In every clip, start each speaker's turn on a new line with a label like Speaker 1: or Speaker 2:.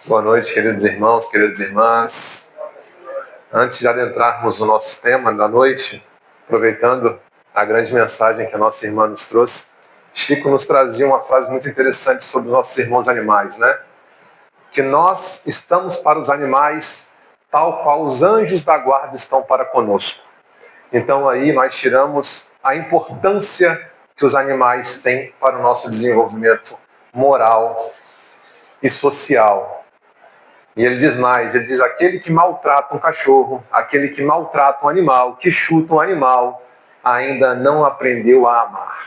Speaker 1: Boa noite, queridos irmãos, queridas irmãs. Antes de adentrarmos no nosso tema da noite, aproveitando a grande mensagem que a nossa irmã nos trouxe, Chico nos trazia uma frase muito interessante sobre os nossos irmãos animais, né? Que nós estamos para os animais tal qual os anjos da guarda estão para conosco. Então aí nós tiramos a importância que os animais têm para o nosso desenvolvimento moral e social. E ele diz mais, ele diz, aquele que maltrata um cachorro, aquele que maltrata um animal, que chuta um animal, ainda não aprendeu a amar.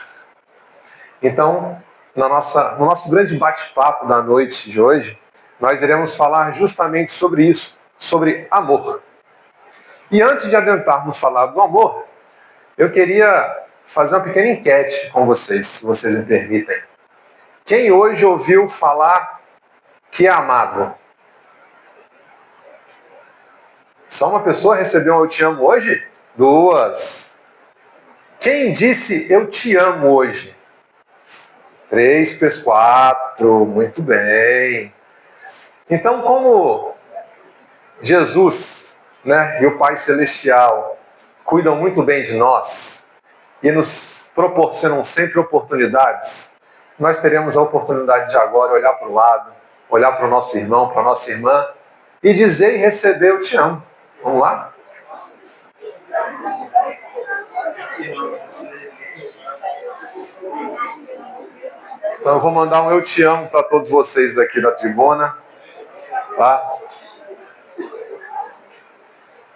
Speaker 1: Então, no nosso grande bate-papo da noite de hoje, nós iremos falar justamente sobre isso, sobre amor. E antes de adentrarmos falar do amor, eu queria fazer uma pequena enquete com vocês, se vocês me permitem. Quem hoje ouviu falar que é amado? Só uma pessoa recebeu um eu te amo hoje? 2. Quem disse eu te amo hoje? 3, 4. Muito bem. Então, como Jesus, né, e o Pai Celestial cuidam muito bem de nós e nos proporcionam sempre oportunidades, nós teremos a oportunidade de agora olhar para o lado, olhar para o nosso irmão, para a nossa irmã e dizer e receber eu te amo. Vamos lá? Então eu vou mandar um eu te amo para todos vocês daqui da tribuna. Tá?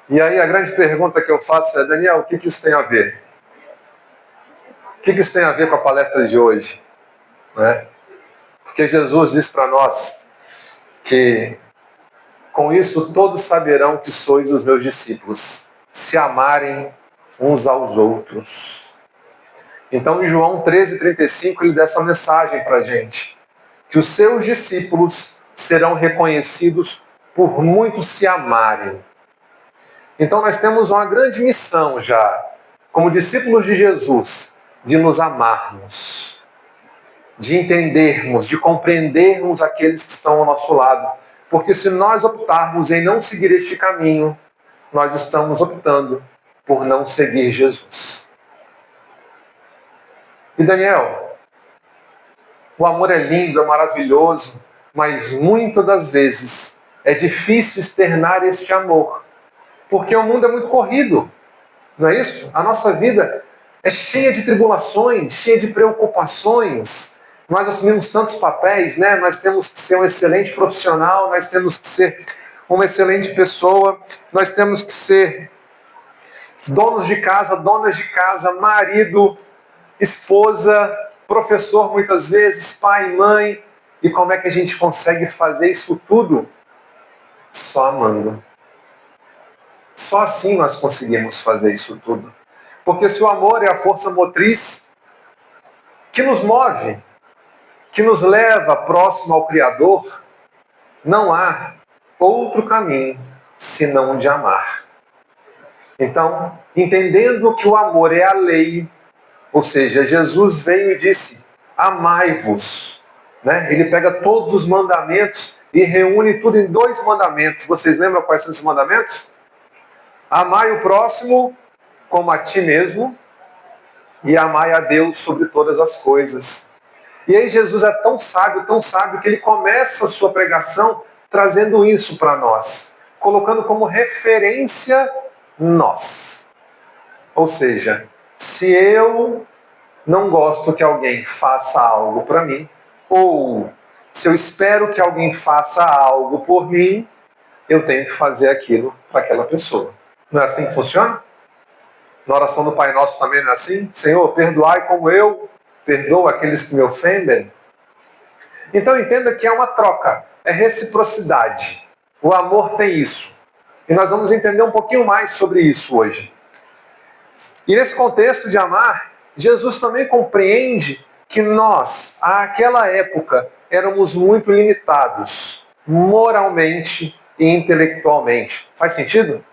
Speaker 1: E aí a grande pergunta que eu faço é, Daniel, o que isso tem a ver? O que isso tem a ver com a palestra de hoje? Né? Porque Jesus diz para nós que com isso todos saberão que sois os meus discípulos, se amarem uns aos outros. Então em João 13:35 ele dá essa mensagem para a gente, que os seus discípulos serão reconhecidos por muitos se amarem. Então nós temos uma grande missão já, como discípulos de Jesus, de nos amarmos, de entendermos, de compreendermos aqueles que estão ao nosso lado. Porque se nós optarmos em não seguir este caminho, nós estamos optando por não seguir Jesus. E Daniel, o amor é lindo, é maravilhoso, mas muitas das vezes é difícil externar este amor. Porque o mundo é muito corrido, não é isso? A nossa vida é cheia de tribulações, cheia de preocupações. Nós assumimos tantos papéis, né? Nós temos que ser um excelente profissional, nós temos que ser uma excelente pessoa, nós temos que ser donos de casa, donas de casa, marido, esposa, professor muitas vezes, pai, mãe. E como é que a gente consegue fazer isso tudo? Só amando. Só assim nós conseguimos fazer isso tudo. Porque se o amor é a força motriz que nos move, que nos leva próximo ao Criador, não há outro caminho senão o de amar. Então, entendendo que o amor é a lei, ou seja, Jesus veio e disse, amai-vos. Né? Ele pega todos os mandamentos e reúne tudo em 2 mandamentos. Vocês lembram quais são esses mandamentos? Amai o próximo como a ti mesmo e amai a Deus sobre todas as coisas. E aí Jesus é tão sábio, que ele começa a sua pregação trazendo isso para nós, colocando como referência nós. Ou seja, se eu não gosto que alguém faça algo para mim, ou se eu espero que alguém faça algo por mim, eu tenho que fazer aquilo para aquela pessoa. Não é assim que funciona? Na oração do Pai Nosso também não é assim? Senhor, perdoai como eu perdoo aqueles que me ofendem. Então entenda que é uma troca, é reciprocidade. O amor tem isso. E nós vamos entender um pouquinho mais sobre isso hoje. E nesse contexto de amar, Jesus também compreende que nós, àquela época, éramos muito limitados, moralmente e intelectualmente. Faz sentido?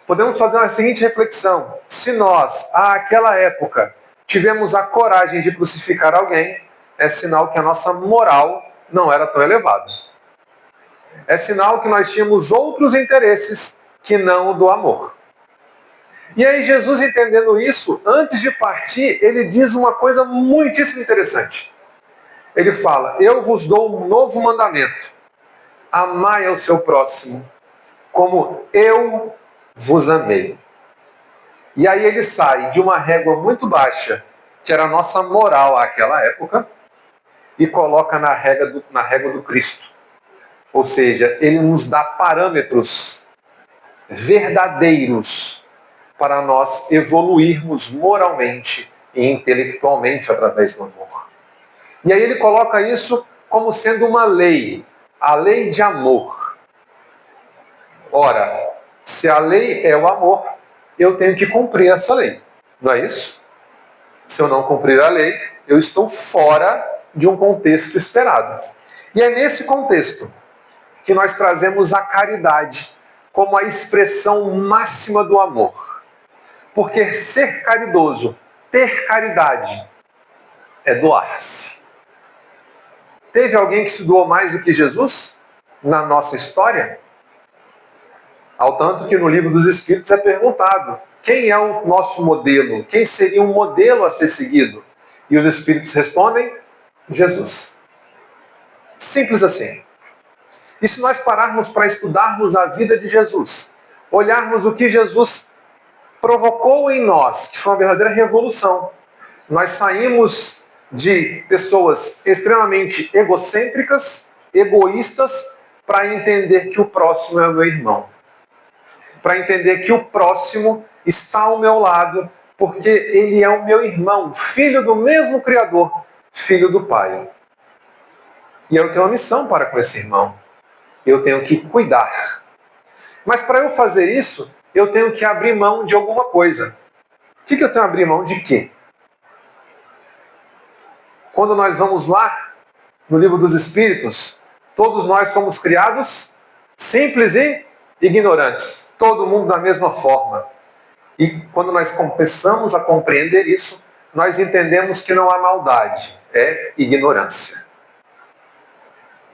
Speaker 1: Podemos fazer a seguinte reflexão. Se nós, àquela época, tivemos a coragem de crucificar alguém, é sinal que a nossa moral não era tão elevada. É sinal que nós tínhamos outros interesses que não o do amor. E aí Jesus, entendendo isso, antes de partir, ele diz uma coisa muitíssimo interessante. Ele fala: eu vos dou um novo mandamento. Amai ao seu próximo, como eu vos amei. E aí ele sai de uma régua muito baixa, que era a nossa moral àquela época, e coloca na régua do Cristo. Ou seja, ele nos dá parâmetros verdadeiros para nós evoluirmos moralmente e intelectualmente através do amor. E aí ele coloca isso como sendo uma lei, a lei de amor. Ora, se a lei é o amor, eu tenho que cumprir essa lei, não é isso? Se eu não cumprir a lei, eu estou fora de um contexto esperado. E é nesse contexto que nós trazemos a caridade como a expressão máxima do amor. Porque ser caridoso, ter caridade, é doar-se. Teve alguém que se doou mais do que Jesus na nossa história? Ao tanto que no Livro dos Espíritos é perguntado: quem é o nosso modelo? Quem seria um modelo a ser seguido? E os Espíritos respondem: Jesus. Simples assim. E se nós pararmos para estudarmos a vida de Jesus, olharmos o que Jesus provocou em nós, que foi uma verdadeira revolução, nós saímos de pessoas extremamente egocêntricas, egoístas, para entender que o próximo é o meu irmão. Para entender que o próximo está ao meu lado, porque ele é o meu irmão, filho do mesmo Criador, filho do Pai. E eu tenho uma missão para com esse irmão. Eu tenho que cuidar. Mas para eu fazer isso, eu tenho que abrir mão de alguma coisa. O que eu tenho que abrir mão de quê? Quando nós vamos lá, no Livro dos Espíritos, todos nós somos criados simples e ignorantes. Todo mundo da mesma forma. E quando nós começamos a compreender isso, nós entendemos que não há maldade, é ignorância.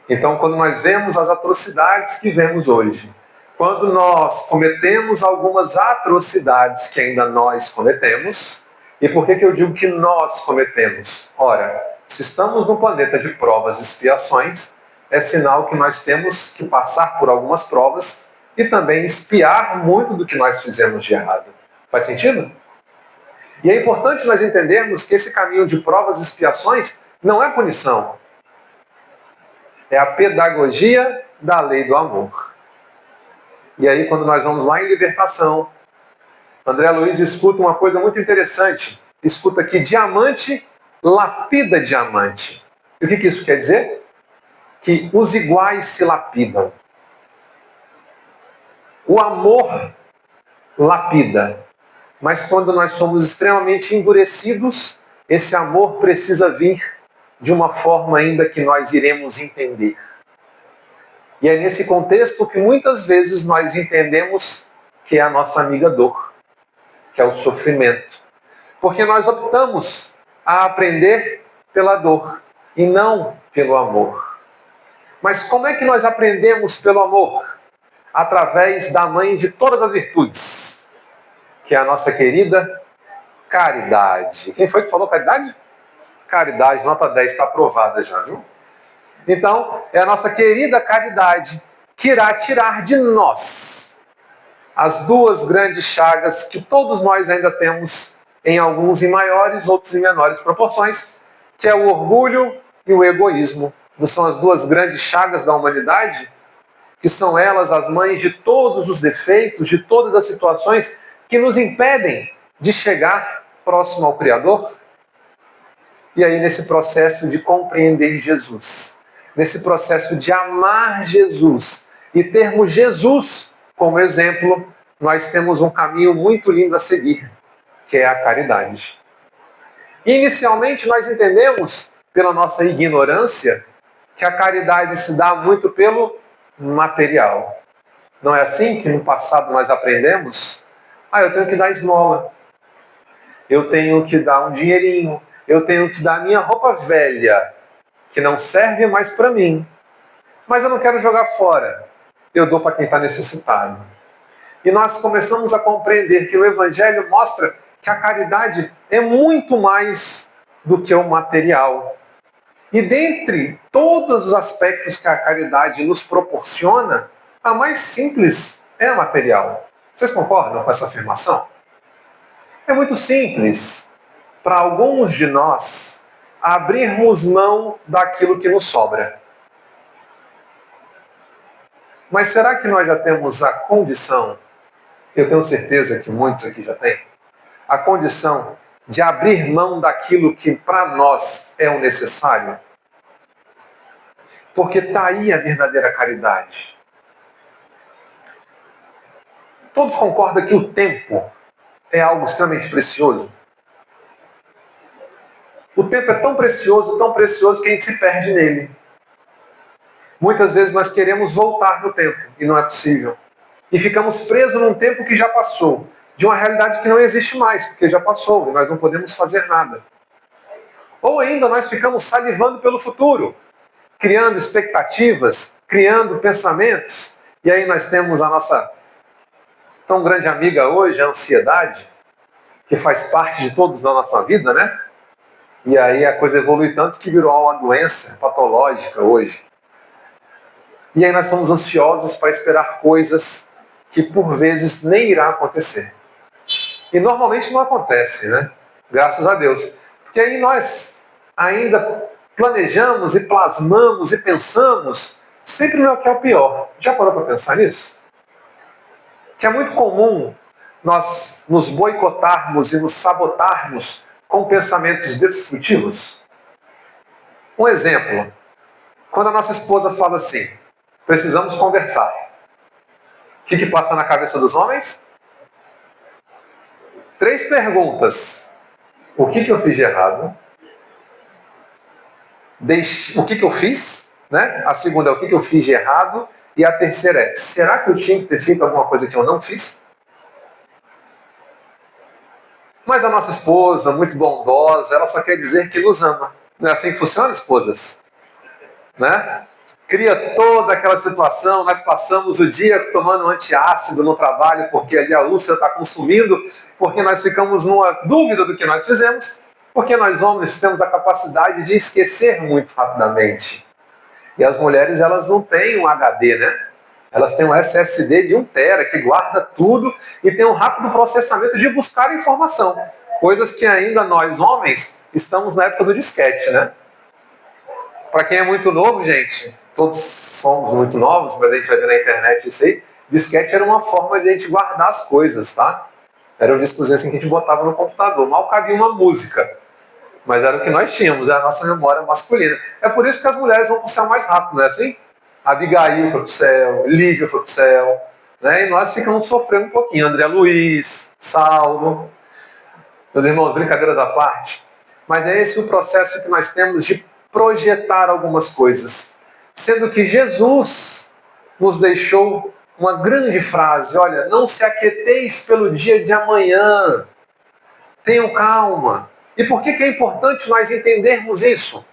Speaker 1: Então, quando nós vemos as atrocidades que vemos hoje, quando nós cometemos algumas atrocidades que ainda nós cometemos, e por que eu digo que nós cometemos? Ora, se estamos no planeta de provas e expiações, é sinal que nós temos que passar por algumas provas e também expiar muito do que nós fizemos de errado. Faz sentido? E é importante nós entendermos que esse caminho de provas e expiações não é punição. É a pedagogia da lei do amor. E aí, quando nós vamos lá em libertação, André Luiz escuta uma coisa muito interessante. Escuta que diamante lapida diamante. E o que isso quer dizer? Que os iguais se lapidam. O amor lapida. Mas quando nós somos extremamente endurecidos, esse amor precisa vir de uma forma ainda que nós iremos entender. E é nesse contexto que muitas vezes nós entendemos que é a nossa amiga dor, que é o sofrimento. Porque nós optamos a aprender pela dor e não pelo amor. Mas como é que nós aprendemos pelo amor? Através da mãe de todas as virtudes, que é a nossa querida caridade. Quem foi que falou caridade? Caridade, nota 10, está aprovada já, viu? Então, é a nossa querida caridade que irá tirar de nós as duas grandes chagas que todos nós ainda temos, em alguns em maiores, outros em menores proporções, que é o orgulho e o egoísmo. Não são as duas grandes chagas da humanidade? Que são elas as mães de todos os defeitos, de todas as situações que nos impedem de chegar próximo ao Criador? E aí, nesse processo de compreender Jesus, nesse processo de amar Jesus e termos Jesus como exemplo, nós temos um caminho muito lindo a seguir, que é a caridade. Inicialmente, nós entendemos, pela nossa ignorância, que a caridade se dá muito pelo material. Não é assim que no passado nós aprendemos? Eu tenho que dar esmola, eu tenho que dar um dinheirinho, eu tenho que dar minha roupa velha, que não serve mais para mim. Mas eu não quero jogar fora. Eu dou para quem está necessitado. E nós começamos a compreender que o Evangelho mostra que a caridade é muito mais do que o material. E dentre todos os aspectos que a caridade nos proporciona, a mais simples é a material. Vocês concordam com essa afirmação? É muito simples para alguns de nós abrirmos mão daquilo que nos sobra. Mas será que nós já temos a condição, eu tenho certeza que muitos aqui já têm, a condição de abrir mão daquilo que para nós é o necessário? Porque está aí a verdadeira caridade. Todos concordam que o tempo é algo extremamente precioso? O tempo é tão precioso que a gente se perde nele. Muitas vezes nós queremos voltar no tempo e não é possível. E ficamos presos num tempo que já passou, de uma realidade que não existe mais, porque já passou e nós não podemos fazer nada. Ou ainda nós ficamos salivando pelo futuro, criando expectativas, criando pensamentos, e aí nós temos a nossa tão grande amiga hoje, a ansiedade, que faz parte de todos na nossa vida, né? E aí a coisa evolui tanto que virou uma doença patológica hoje. E aí nós somos ansiosos para esperar coisas que por vezes nem irá acontecer. E normalmente não acontece, né? Graças a Deus. Porque aí nós ainda planejamos e plasmamos e pensamos sempre no que é o pior. Já parou para pensar nisso? Que é muito comum nós nos boicotarmos e nos sabotarmos com pensamentos destrutivos. Um exemplo, quando a nossa esposa fala assim, precisamos conversar. O que passa na cabeça dos homens? 3 perguntas. O que eu fiz de errado? O que eu fiz? Né? A segunda é o que eu fiz de errado? E a terceira é, será que eu tinha que ter feito alguma coisa que eu não fiz? Mas a nossa esposa, muito bondosa, ela só quer dizer que nos ama. Não é assim que funciona, esposas? Né? Cria toda aquela situação, nós passamos o dia tomando antiácido no trabalho, porque ali a úlcera está consumindo, porque nós ficamos numa dúvida do que nós fizemos, porque nós homens temos a capacidade de esquecer muito rapidamente. E as mulheres, elas não têm um HD, né? Elas têm um SSD de 1 tera, que guarda tudo e tem um rápido processamento de buscar informação. Coisas que ainda nós, homens, estamos na época do disquete, né? Para quem é muito novo, gente, todos somos muito novos, mas a gente vai ver na internet isso aí, disquete era uma forma de a gente guardar as coisas, tá? Era um discozinho assim que a gente botava no computador. Mal cabia uma música. Mas era o que nós tínhamos, era a nossa memória masculina. É por isso que as mulheres vão para o céu mais rápido, não é assim? Abigail foi para o céu, Lívia foi para o céu, né? E nós ficamos sofrendo um pouquinho. André Luiz, Saulo. Meus irmãos, brincadeiras à parte. Mas é esse o processo que nós temos de projetar algumas coisas. Sendo que Jesus nos deixou uma grande frase, olha, não se aquieteis pelo dia de amanhã. Tenham calma. E por que é importante nós entendermos isso?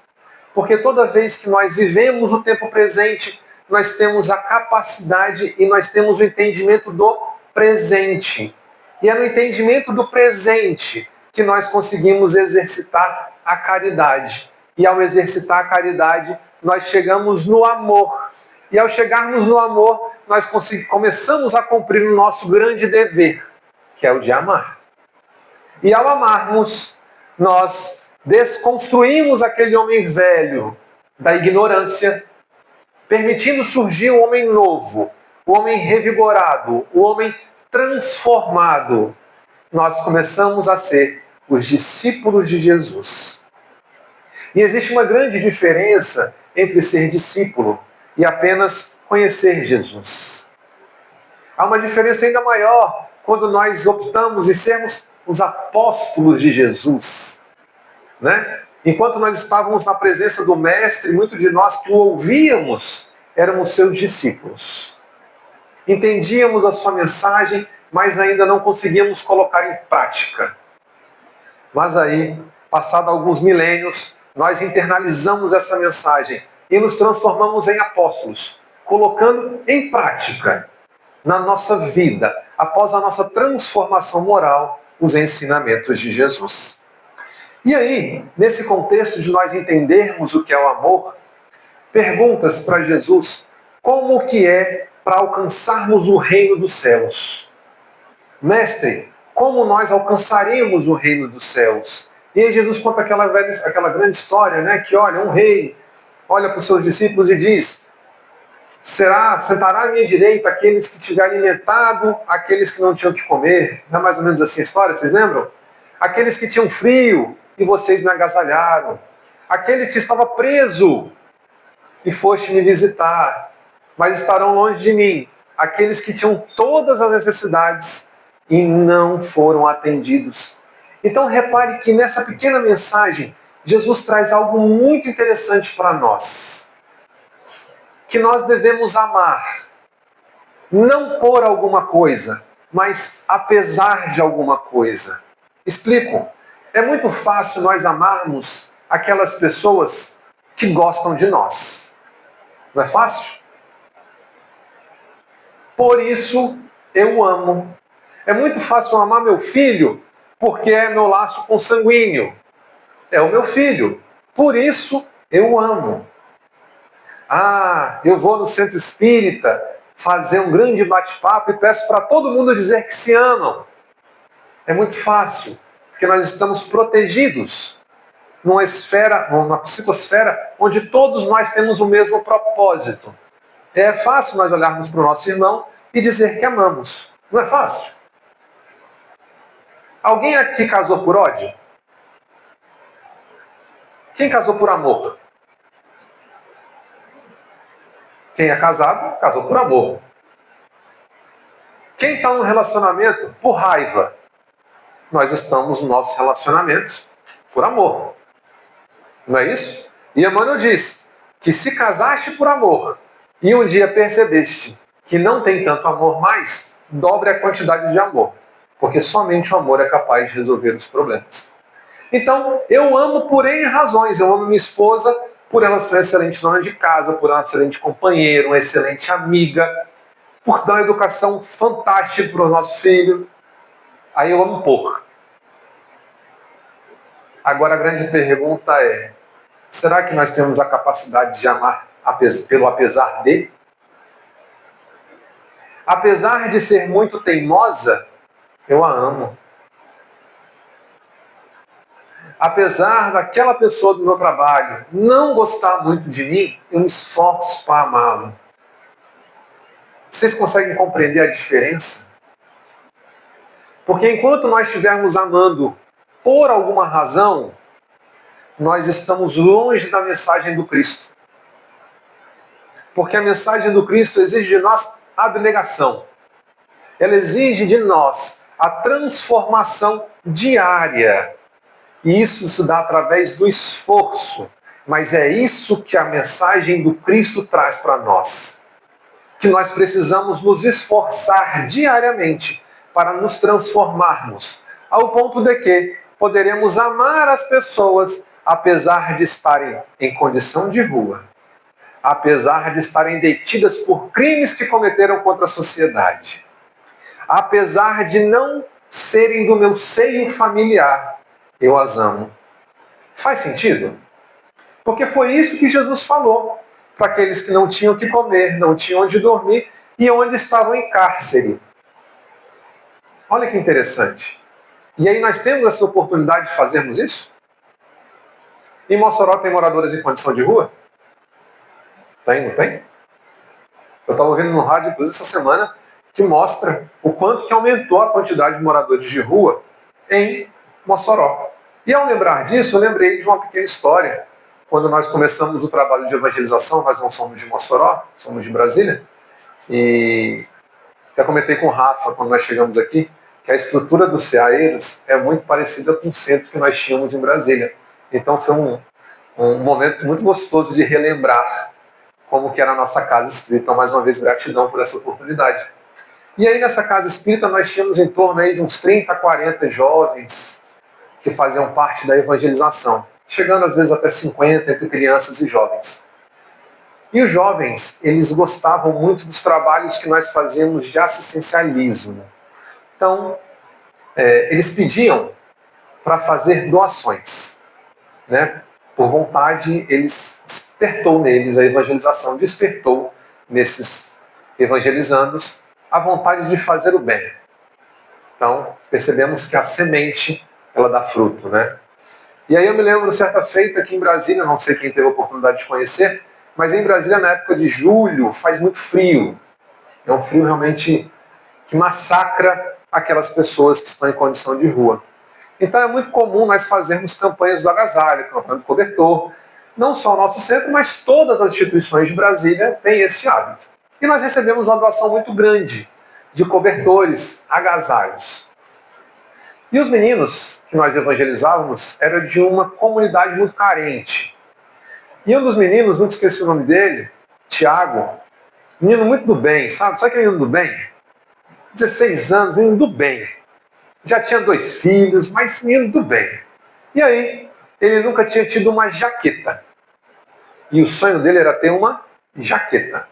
Speaker 1: Porque toda vez que nós vivemos o tempo presente, nós temos a capacidade e nós temos o entendimento do presente. E é no entendimento do presente que nós conseguimos exercitar a caridade. E ao exercitar a caridade, nós chegamos no amor. E ao chegarmos no amor, nós começamos a cumprir o nosso grande dever, que é o de amar. E ao amarmos, nós desconstruímos aquele homem velho da ignorância, permitindo surgir um homem novo, o homem revigorado, o homem transformado. Nós começamos a ser os discípulos de Jesus. E existe uma grande diferença entre ser discípulo e apenas conhecer Jesus. Há uma diferença ainda maior quando nós optamos em sermos os apóstolos de Jesus, né? Enquanto nós estávamos na presença do Mestre, muitos de nós que o ouvíamos éramos seus discípulos. Entendíamos a sua mensagem, mas ainda não conseguíamos colocar em prática. Mas aí, passado alguns milênios, nós internalizamos essa mensagem e nos transformamos em apóstolos, colocando em prática, na nossa vida, após a nossa transformação moral, os ensinamentos de Jesus. E aí, nesse contexto de nós entendermos o que é o amor, perguntas para Jesus, como que é para alcançarmos o reino dos céus? Mestre, como nós alcançaremos o reino dos céus? E aí Jesus conta aquela grande história, né? Que olha, um rei olha para os seus discípulos e diz: sentará à minha direita aqueles que tiverem alimentado, aqueles que não tinham que comer. Não é mais ou menos assim a história, vocês lembram? Aqueles que tinham frio e vocês me agasalharam. Aquele que estava preso e foste me visitar, mas estarão longe de mim. Aqueles que tinham todas as necessidades e não foram atendidos. Então repare que nessa pequena mensagem, Jesus traz algo muito interessante para nós. Que nós devemos amar, não por alguma coisa, mas apesar de alguma coisa. Explico. É muito fácil nós amarmos aquelas pessoas que gostam de nós. Não é fácil? Por isso eu amo. É muito fácil amar meu filho porque é meu laço consanguíneo. É o meu filho. Por isso eu amo. Ah, eu vou no centro espírita fazer um grande bate-papo e peço para todo mundo dizer que se amam. É muito fácil, porque nós estamos protegidos numa psicosfera onde todos nós temos o mesmo propósito. É fácil nós olharmos para o nosso irmão e dizer que amamos. Não é fácil? Alguém aqui casou por ódio? Quem casou por amor? Quem é casado, casou por amor. Quem está no relacionamento por raiva? Nós estamos nos nossos relacionamentos por amor. Não é isso? E Emmanuel diz que se casaste por amor e um dia percebeste que não tem tanto amor mais, dobre a quantidade de amor. Porque somente o amor é capaz de resolver os problemas. Então, eu amo por N razões. Eu amo minha esposa por ela ser uma excelente dona de casa, por ela ser uma excelente companheira, uma excelente amiga, por dar uma educação fantástica para o nosso filho. Aí eu amo por. Agora a grande pergunta é, será que nós temos a capacidade de amar pelo apesar de? Apesar de ser muito teimosa, eu a amo. Apesar daquela pessoa do meu trabalho não gostar muito de mim, eu me esforço para amá-la. Vocês conseguem compreender a diferença? Porque enquanto nós estivermos amando por alguma razão, nós estamos longe da mensagem do Cristo. Porque a mensagem do Cristo exige de nós abnegação. Ela exige de nós a transformação diária. E isso se dá através do esforço. Mas é isso que a mensagem do Cristo traz para nós. Que nós precisamos nos esforçar diariamente para nos transformarmos. Ao ponto de que poderemos amar as pessoas apesar de estarem em condição de rua. Apesar de estarem detidas por crimes que cometeram contra a sociedade. Apesar de não serem do meu seio familiar, eu as amo. Faz sentido? Porque foi isso que Jesus falou para aqueles que não tinham o que comer, não tinham onde dormir e onde estavam em cárcere. Olha que interessante. E aí nós temos essa oportunidade de fazermos isso? Em Mossoró tem moradores em condição de rua? Tem, não tem? Eu estava ouvindo no rádio, inclusive, essa semana, que mostra o quanto que aumentou a quantidade de moradores de rua em Mossoró. E ao lembrar disso, eu lembrei de uma pequena história. Quando nós começamos o trabalho de evangelização, nós não somos de Mossoró, somos de Brasília. E até comentei com o Rafa, quando nós chegamos aqui, que a estrutura do CAEROS é muito parecida com o centro que nós tínhamos em Brasília. Então foi um momento muito gostoso de relembrar como que era a nossa casa espírita. Então, mais uma vez, gratidão por essa oportunidade. E aí, nessa casa espírita, nós tínhamos em torno aí de uns 30, 40 jovens que faziam parte da evangelização, chegando às vezes até 50 entre crianças e jovens. E os jovens, eles gostavam muito dos trabalhos que nós fazíamos de assistencialismo. Então, eles pediam para fazer doações, né? Por vontade, despertou neles a evangelização, despertou nesses evangelizandos a vontade de fazer o bem. Então, percebemos que a semente, ela dá fruto, né? E aí eu me lembro, certa feita aqui em Brasília, não sei quem teve a oportunidade de conhecer, mas em Brasília, na época de julho, faz muito frio. É um frio realmente que massacra aquelas pessoas que estão em condição de rua. Então é muito comum nós fazermos campanhas do agasalho, campanha do cobertor. Não só o nosso centro, mas todas as instituições de Brasília têm esse hábito. E nós recebemos uma doação muito grande de cobertores, agasalhos. E os meninos que nós evangelizávamos eram de uma comunidade muito carente. E um dos meninos, nunca esqueci o nome dele, Tiago, menino muito do bem, sabe? Sabe aquele menino do bem? 16 anos, menino do bem. Já tinha 2 filhos, mas menino do bem. E aí, ele nunca tinha tido uma jaqueta. E o sonho dele era ter uma jaqueta.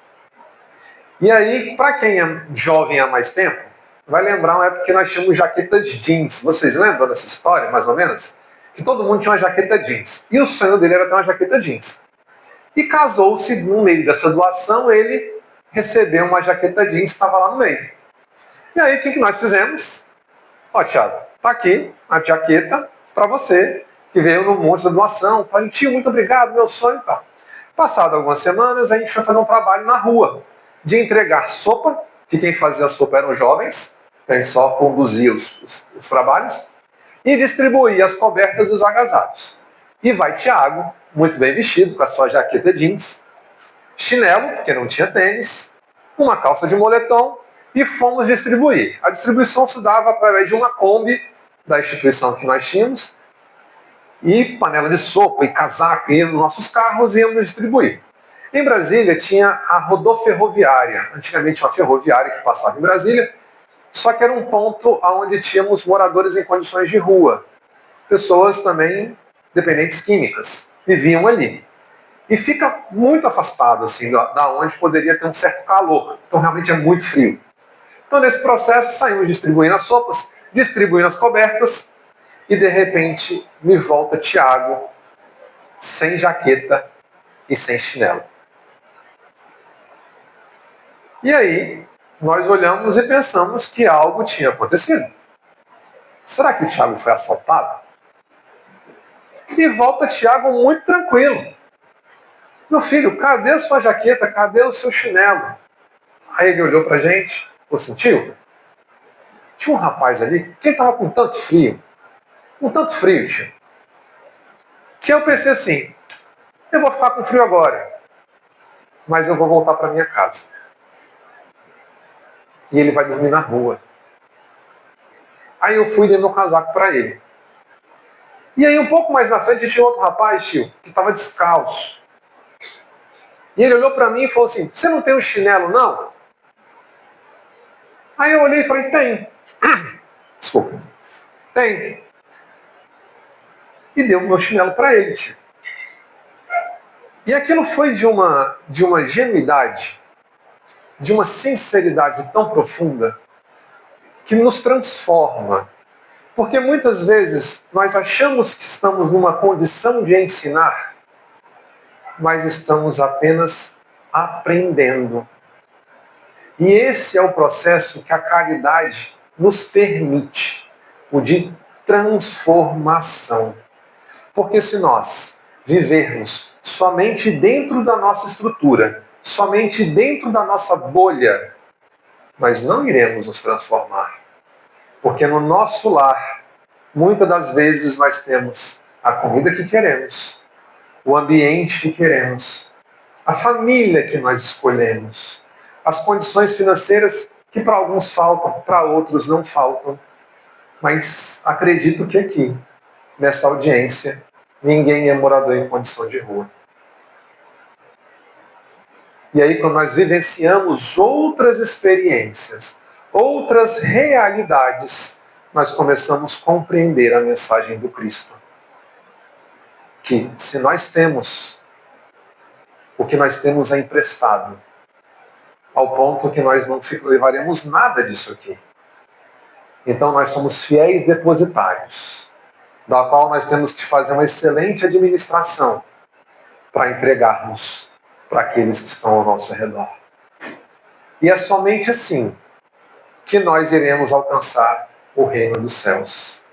Speaker 1: E aí, para quem é jovem há mais tempo, vai lembrar uma época que nós tínhamos jaquetas jeans. Vocês lembram dessa história, mais ou menos? Que todo mundo tinha uma jaqueta jeans. E o sonho dele era ter uma jaqueta jeans. E casou-se, no meio dessa doação, ele recebeu uma jaqueta jeans, estava lá no meio. E aí, o que nós fizemos? Ó, Thiago, tá aqui a jaqueta para você, que veio no monte da doação. Tá, tio, muito obrigado, meu sonho, tá. Passado algumas semanas, a gente foi fazer um trabalho na rua, de entregar sopa, que quem fazia a sopa eram jovens, então a gente só conduzia os trabalhos, e distribuía as cobertas e os agasalhos. E vai Tiago, muito bem vestido, com a sua jaqueta jeans, chinelo, porque não tinha tênis, uma calça de moletom, e fomos distribuir. A distribuição se dava através de uma Kombi da instituição que nós tínhamos, e panela de sopa e casaco, e nos nossos carros íamos distribuir. Em Brasília tinha a rodoferroviária, antigamente uma ferroviária que passava em Brasília, só que era um ponto onde tínhamos moradores em condições de rua, pessoas também dependentes químicas, viviam ali. E fica muito afastado assim, da onde poderia ter um certo calor, então realmente é muito frio. Então nesse processo saímos distribuindo as sopas, distribuindo as cobertas, e de repente me volta Tiago, sem jaqueta e sem chinelo. E aí, nós olhamos e pensamos que algo tinha acontecido. Será que o Tiago foi assaltado? E volta Tiago muito tranquilo. Meu filho, cadê a sua jaqueta? Cadê o seu chinelo? Aí ele olhou pra gente, falou assim, tio, tinha um rapaz ali que ele estava com tanto frio, tio, que eu pensei assim, eu vou ficar com frio agora, mas eu vou voltar para minha casa. E ele vai dormir na rua. Aí eu fui e dei meu casaco para ele. E aí um pouco mais na frente tinha outro rapaz, tio, que estava descalço. E ele olhou para mim e falou assim, você não tem um chinelo não? Aí eu olhei e falei, tem. Desculpa. Tem. E deu o meu chinelo para ele, tio. E aquilo foi de uma genuidade, de uma sinceridade tão profunda, que nos transforma. Porque muitas vezes nós achamos que estamos numa condição de ensinar, mas estamos apenas aprendendo. E esse é o processo que a caridade nos permite, o de transformação. Porque se nós vivermos somente dentro da nossa estrutura, somente dentro da nossa bolha, nós não iremos nos transformar. Porque no nosso lar, muitas das vezes nós temos a comida que queremos, o ambiente que queremos, a família que nós escolhemos, as condições financeiras que para alguns faltam, para outros não faltam. Mas acredito que aqui, nessa audiência, ninguém é morador em condição de rua. E aí, quando nós vivenciamos outras experiências, outras realidades, nós começamos a compreender a mensagem do Cristo. Que se nós temos o que nós temos é emprestado, ao ponto que nós não levaremos nada disso aqui. Então nós somos fiéis depositários, da qual nós temos que fazer uma excelente administração para entregarmos para aqueles que estão ao nosso redor. E é somente assim que nós iremos alcançar o reino dos céus.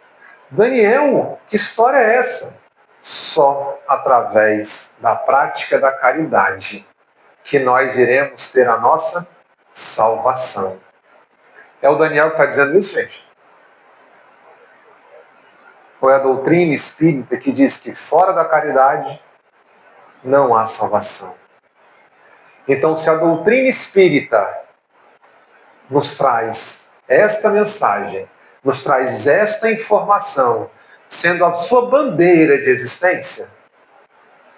Speaker 1: Daniel, que história é essa? Só através da prática da caridade que nós iremos ter a nossa salvação. É o Daniel que está dizendo isso, gente? Ou é a doutrina espírita que diz que fora da caridade não há salvação? Então, se a doutrina espírita nos traz esta mensagem, nos traz esta informação, sendo a sua bandeira de existência,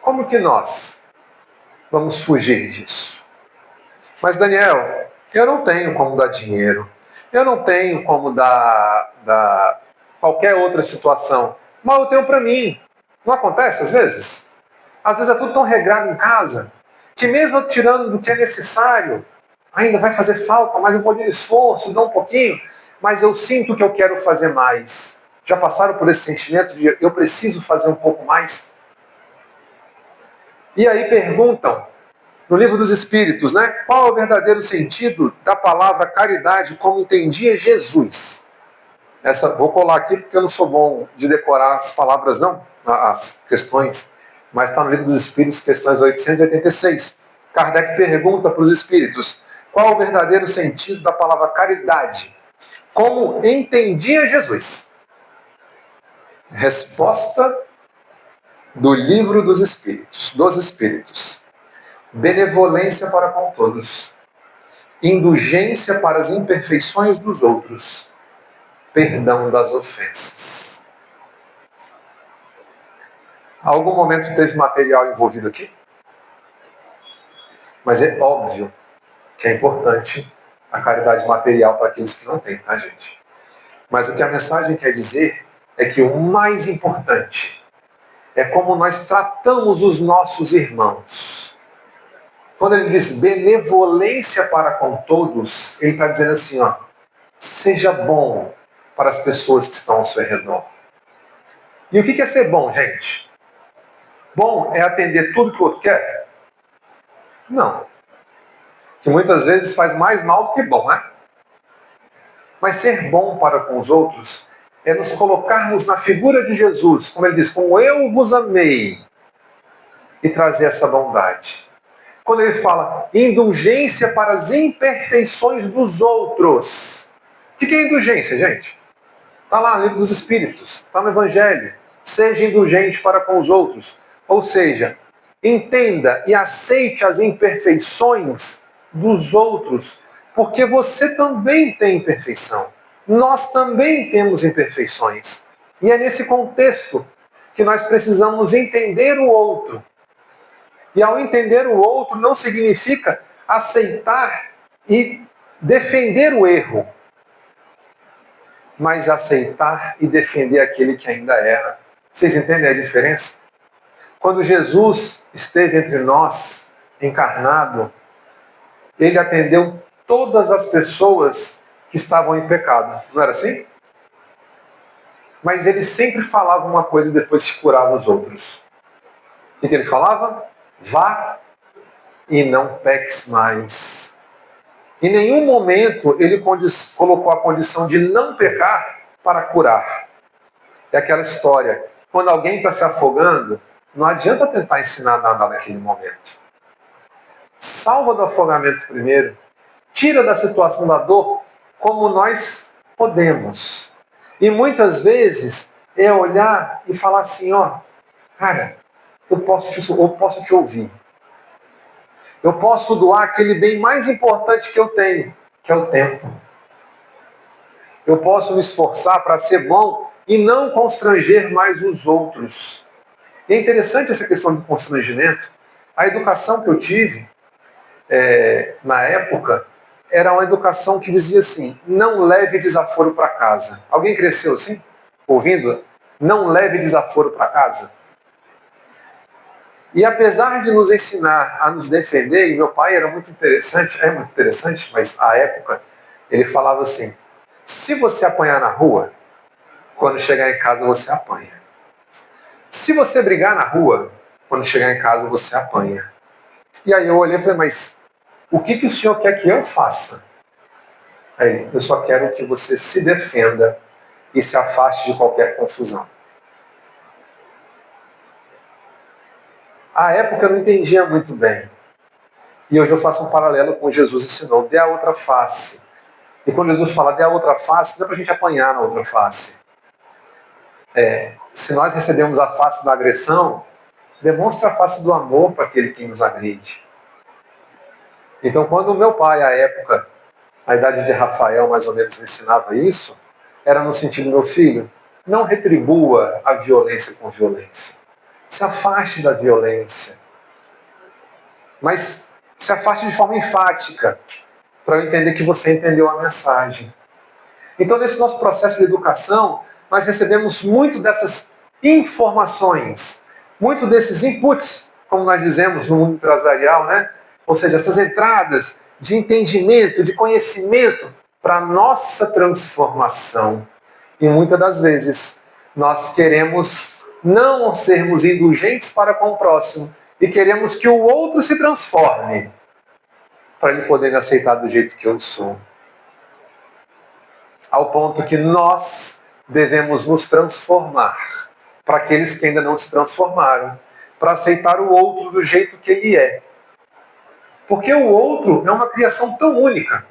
Speaker 1: como que nós vamos fugir disso? Mas Daniel, eu não tenho como dar dinheiro, eu não tenho como dar qualquer outra situação, mas eu tenho para mim. Não acontece às vezes? Às vezes é tudo tão regrado em casa, que mesmo eu tirando do que é necessário, ainda vai fazer falta, mas eu vou dar esforço, dou um pouquinho, mas eu sinto que eu quero fazer mais. Já passaram por esse sentimento de eu preciso fazer um pouco mais? E aí perguntam, no Livro dos Espíritos, né? Qual é o verdadeiro sentido da palavra caridade como entendia Jesus? Vou colar aqui porque eu não sou bom de decorar as palavras, não, as questões, mas está no Livro dos Espíritos, questões 886. Kardec pergunta para os Espíritos, qual o verdadeiro sentido da palavra caridade? Como entendia Jesus? Resposta do Livro dos Espíritos. Benevolência para com todos, indulgência para as imperfeições dos outros, perdão das ofensas. Algum momento teve material envolvido aqui? Mas é óbvio que é importante a caridade material para aqueles que não têm, tá, gente? Mas o que a mensagem quer dizer é que o mais importante é como nós tratamos os nossos irmãos. Quando ele diz benevolência para com todos, ele está dizendo assim, ó, seja bom para as pessoas que estão ao seu redor. E o que é ser bom, gente? Bom é atender tudo que o outro quer? Não. Que muitas vezes faz mais mal do que bom, né? Mas ser bom para com os outros é nos colocarmos na figura de Jesus, como ele diz, como eu vos amei, e trazer essa bondade. Quando ele fala indulgência para as imperfeições dos outros. O que é indulgência, gente? Está lá no Livro dos Espíritos, está no Evangelho. Seja indulgente para com os outros. Ou seja, entenda e aceite as imperfeições dos outros, porque você também tem imperfeição. Nós também temos imperfeições. E é nesse contexto que nós precisamos entender o outro. E ao entender o outro não significa aceitar e defender o erro, mas aceitar e defender aquele que ainda erra. Vocês entendem a diferença? Quando Jesus esteve entre nós, encarnado, ele atendeu todas as pessoas que estavam em pecado. Não era assim? Mas ele sempre falava uma coisa e depois se curava os outros. O que ele falava? Vá e não peques mais. Em nenhum momento ele colocou a condição de não pecar para curar. É aquela história. Quando alguém está se afogando, não adianta tentar ensinar nada naquele momento. Salva do afogamento primeiro. Tira da situação da dor como nós podemos. E muitas vezes é olhar e falar assim, ó, cara, eu posso te ouvir. Eu posso doar aquele bem mais importante que eu tenho, que é o tempo. Eu posso me esforçar para ser bom e não constranger mais os outros. E é interessante essa questão do constrangimento. A educação que eu tive, na época, era uma educação que dizia assim, não leve desaforo para casa. Alguém cresceu assim? Ouvindo? Não leve desaforo para casa. E apesar de nos ensinar a nos defender, e meu pai era muito interessante, é muito interessante, mas à época ele falava assim: se você apanhar na rua, quando chegar em casa você apanha. Se você brigar na rua, quando chegar em casa você apanha. E aí eu olhei e falei: mas o que o senhor quer que eu faça? Aí, eu só quero que você se defenda e se afaste de qualquer confusão. À época eu não entendia muito bem. E hoje eu faço um paralelo com Jesus ensinou: dê a outra face. E quando Jesus fala dê a outra face, não é para a gente apanhar na outra face. Se nós recebemos a face da agressão, demonstra a face do amor para aquele que nos agride. Então, quando o meu pai, à época, na idade de Rafael, mais ou menos, me ensinava isso, era no sentido: meu filho, não retribua a violência com violência. Se afaste da violência. Mas se afaste de forma enfática, para eu entender que você entendeu a mensagem. Então, nesse nosso processo de educação, nós recebemos muito dessas informações, muito desses inputs, como nós dizemos no mundo empresarial, né? Ou seja, essas entradas de entendimento, de conhecimento para a nossa transformação. E muitas das vezes nós queremos não sermos indulgentes para com o próximo e queremos que o outro se transforme para ele poder me aceitar do jeito que eu sou. Ao ponto que nós devemos nos transformar para aqueles que ainda não se transformaram, para aceitar o outro do jeito que ele é. Porque o outro é uma criação tão única,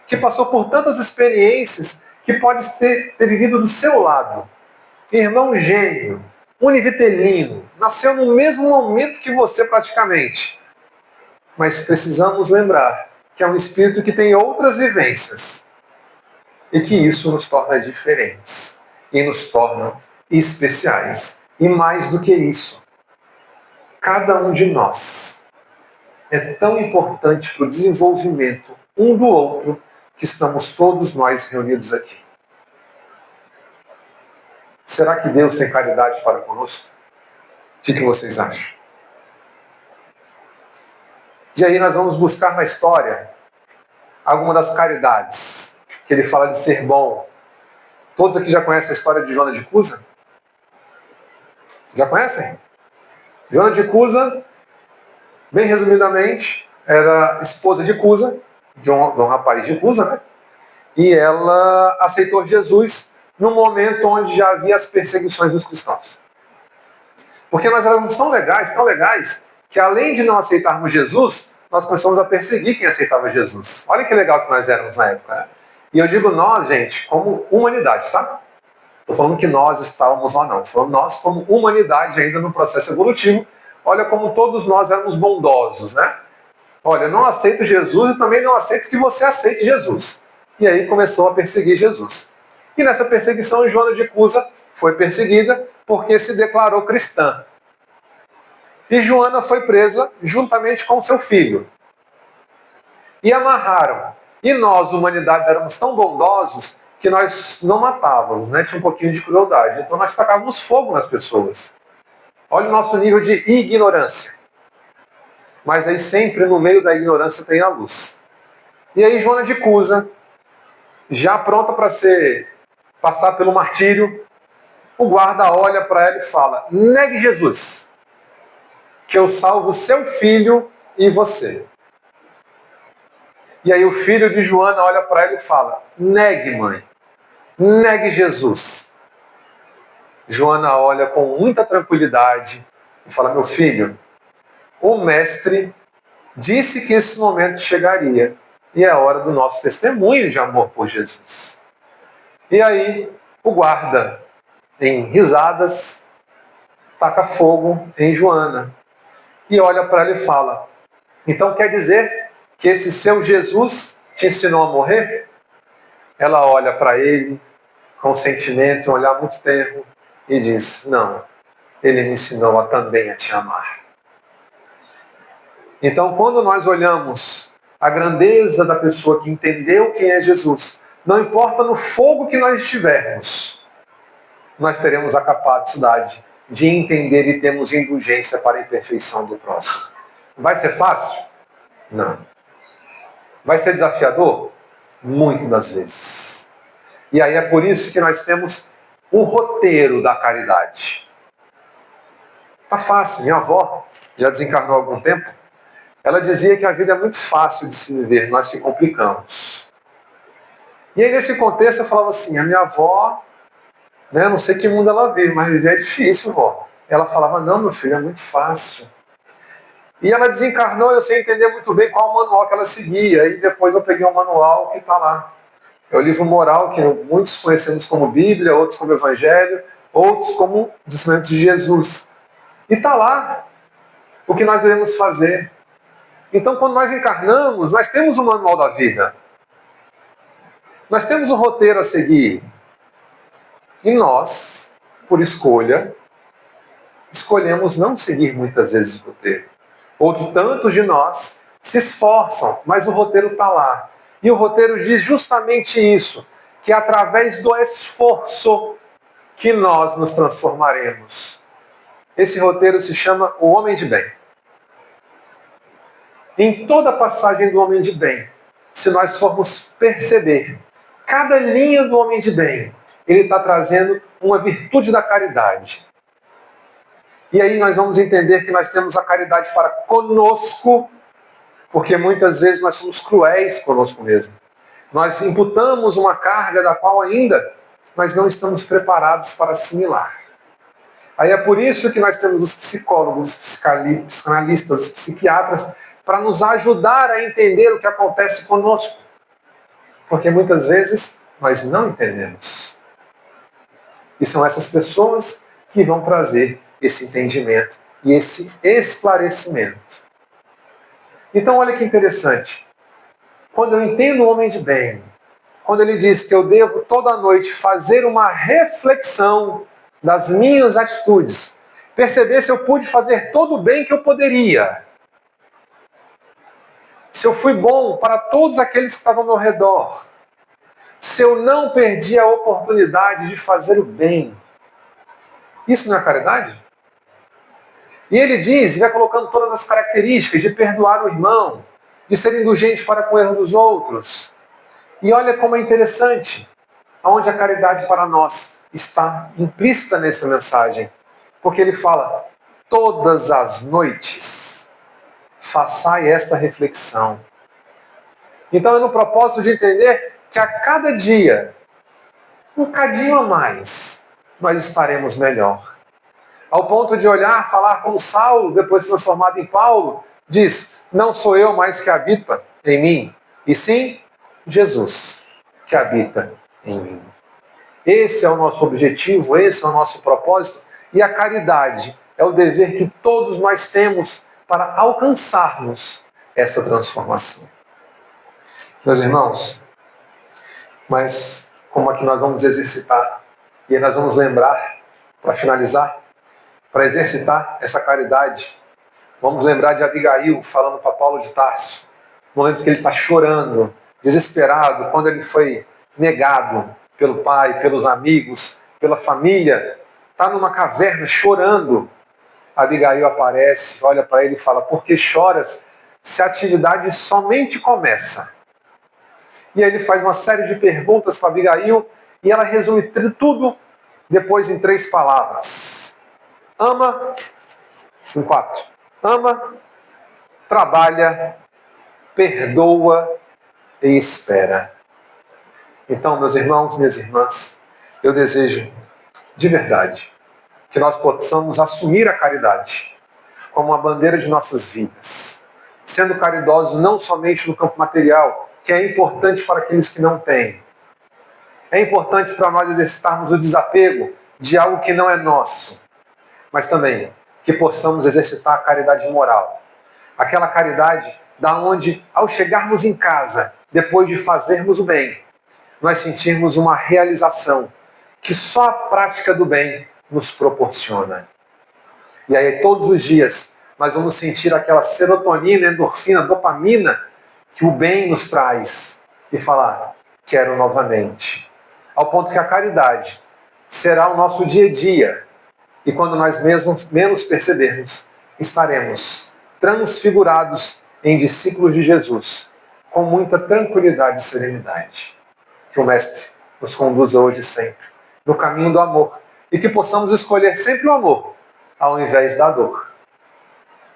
Speaker 1: que passou por tantas experiências, que pode ter vivido do seu lado. Irmão gêmeo, univitelino, nasceu no mesmo momento que você praticamente. Mas precisamos lembrar que é um espírito que tem outras vivências. E que isso nos torna diferentes. E nos torna especiais. E mais do que isso, cada um de nós é tão importante para o desenvolvimento um do outro, que estamos todos nós reunidos aqui. Será que Deus tem caridade para conosco? O que vocês acham? E aí nós vamos buscar na história alguma das caridades, que ele fala de ser bom. Todos aqui já conhecem a história de Joana de Cusa? Já conhecem? Joana de Cusa, bem resumidamente, era esposa de Cusa, de um rapaz de Cusa, né? E ela aceitou Jesus no momento onde já havia as perseguições dos cristãos. Porque nós éramos tão legais, que além de não aceitarmos Jesus, nós começamos a perseguir quem aceitava Jesus. Olha que legal que nós éramos na época, né? E eu digo nós, gente, como humanidade, tá? Estou falando que nós estávamos lá, não. Estou falando nós como humanidade ainda no processo evolutivo. Olha como todos nós éramos bondosos, né? Olha, eu não aceito Jesus e também não aceito que você aceite Jesus. E aí começou a perseguir Jesus. E nessa perseguição, Joana de Cusa foi perseguida porque se declarou cristã. E Joana foi presa juntamente com seu filho. E amarraram. E nós, humanidades, éramos tão bondosos que nós não matávamos, né? Tinha um pouquinho de crueldade. Então nós tacávamos fogo nas pessoas. Olha o nosso nível de ignorância. Mas aí sempre no meio da ignorância tem a luz. E aí Joana de Cusa, já pronta para passar pelo martírio, o guarda olha para ela e fala: negue Jesus, que eu salvo seu filho e você. E aí o filho de Joana olha para ela e fala: negue, mãe, negue Jesus. Joana olha com muita tranquilidade e fala: meu filho, o mestre disse que esse momento chegaria e é a hora do nosso testemunho de amor por Jesus. E aí o guarda, em risadas, taca fogo em Joana e olha para ela e fala: então quer dizer que esse seu Jesus te ensinou a morrer? Ela olha para ele com um sentimento, um olhar muito tenro e diz: não, ele me ensinou também a te amar. Então, quando nós olhamos a grandeza da pessoa que entendeu quem é Jesus, não importa no fogo que nós estivermos, nós teremos a capacidade de entender e termos indulgência para a imperfeição do próximo. Vai ser fácil? Não. Vai ser desafiador? Muitas das vezes. E aí é por isso que nós temos o roteiro da caridade. Tá fácil. Minha avó já desencarnou há algum tempo. Ela dizia que a vida é muito fácil de se viver, nós que complicamos. E aí nesse contexto eu falava assim, a minha avó, não sei que mundo ela vive, mas viver é difícil, vó. Ela falava, não, meu filho, é muito fácil. E ela desencarnou, eu sei entender muito bem qual o manual que ela seguia. E depois eu peguei um manual que está lá. É o livro moral, que muitos conhecemos como Bíblia, outros como Evangelho, outros como Ensinamentos de Jesus. E está lá o que nós devemos fazer. Então, quando nós encarnamos, nós temos o manual da vida. Nós temos o roteiro a seguir. E nós, por escolha, escolhemos não seguir muitas vezes o roteiro. Outros tantos de nós se esforçam, mas o roteiro está lá. E o roteiro diz justamente isso, que é através do esforço que nós nos transformaremos. Esse roteiro se chama o Homem de Bem. Em toda a passagem do Homem de Bem, se nós formos perceber, cada linha do Homem de Bem, ele está trazendo uma virtude da caridade. E aí nós vamos entender que nós temos a caridade para conosco, porque muitas vezes nós somos cruéis conosco mesmo. Nós imputamos uma carga da qual ainda nós não estamos preparados para assimilar. Aí é por isso que nós temos os psicólogos, os psicanalistas, os psiquiatras, para nos ajudar a entender o que acontece conosco. Porque muitas vezes nós não entendemos. E são essas pessoas que vão trazer esse entendimento e esse esclarecimento. Então olha que interessante. Quando eu entendo o homem de bem, quando ele diz que eu devo toda noite fazer uma reflexão das minhas atitudes, perceber se eu pude fazer todo o bem que eu poderia, se eu fui bom para todos aqueles que estavam ao meu redor, se eu não perdi a oportunidade de fazer o bem. Isso não é caridade? E ele diz, e vai colocando todas as características de perdoar o irmão, de ser indulgente para com o erro dos outros. E olha como é interessante, aonde a caridade para nós está implícita nessa mensagem. Porque ele fala, todas as noites, façai esta reflexão. Então é no propósito de entender que a cada dia, um cadinho a mais, nós estaremos melhor. Ao ponto de olhar, falar como Saulo, depois transformado em Paulo, diz, não sou eu mais que habita em mim, e sim Jesus que habita em mim. Esse é o nosso objetivo, esse é o nosso propósito, e a caridade é o dever que todos nós temos para alcançarmos essa transformação. Meus irmãos, mas como aqui nós vamos exercitar, e aí nós vamos lembrar, para finalizar, para exercitar essa caridade, vamos lembrar de Abigail falando para Paulo de Tarso, no momento que ele está chorando, desesperado, quando ele foi negado pelo pai, pelos amigos, pela família, está numa caverna chorando. Abigail aparece, olha para ele e fala, por que choras se a atividade somente começa? E aí ele faz uma série de perguntas para Abigail e ela resume tudo depois em 3 palavras. Ama, em 4. Ama, trabalha, perdoa e espera. Então, meus irmãos, minhas irmãs, eu desejo, de verdade, que nós possamos assumir a caridade como uma bandeira de nossas vidas, sendo caridosos não somente no campo material, que é importante para aqueles que não têm. É importante para nós exercitarmos o desapego de algo que não é nosso, mas também que possamos exercitar a caridade moral. Aquela caridade da onde, ao chegarmos em casa, depois de fazermos o bem, nós sentirmos uma realização que só a prática do bem nos proporciona. E aí todos os dias nós vamos sentir aquela serotonina, endorfina, dopamina que o bem nos traz e falar, quero novamente. Ao ponto que a caridade será o nosso dia a dia. E quando nós mesmos menos percebermos, estaremos transfigurados em discípulos de Jesus, com muita tranquilidade e serenidade. Que o Mestre nos conduza hoje e sempre no caminho do amor, e que possamos escolher sempre o amor, ao invés da dor.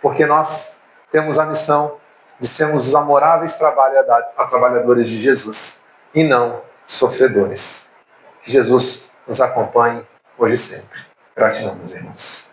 Speaker 1: Porque nós temos a missão de sermos os amoráveis trabalhadores de Jesus, e não sofredores. Que Jesus nos acompanhe hoje e sempre. Gratidão, meus irmãos.